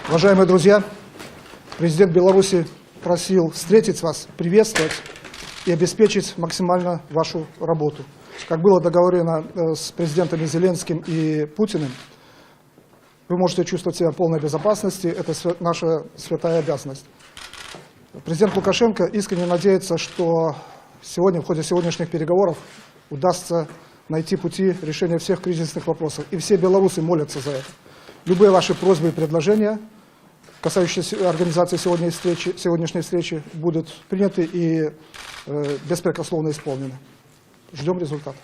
Уважаемые друзья, президент Беларуси просил встретить вас, приветствовать и обеспечить максимально вашу работу. Как было договорено с президентами Зеленским и Путиным, вы можете чувствовать себя в полной безопасности, это наша святая обязанность. Президент Лукашенко искренне надеется, что сегодня, в ходе сегодняшних переговоров удастся найти пути решения всех кризисных вопросов. И все белорусы молятся за это. Любые ваши просьбы и предложения, касающиеся организации сегодняшней встречи, будут приняты и беспрекословно исполнены. Ждем результата.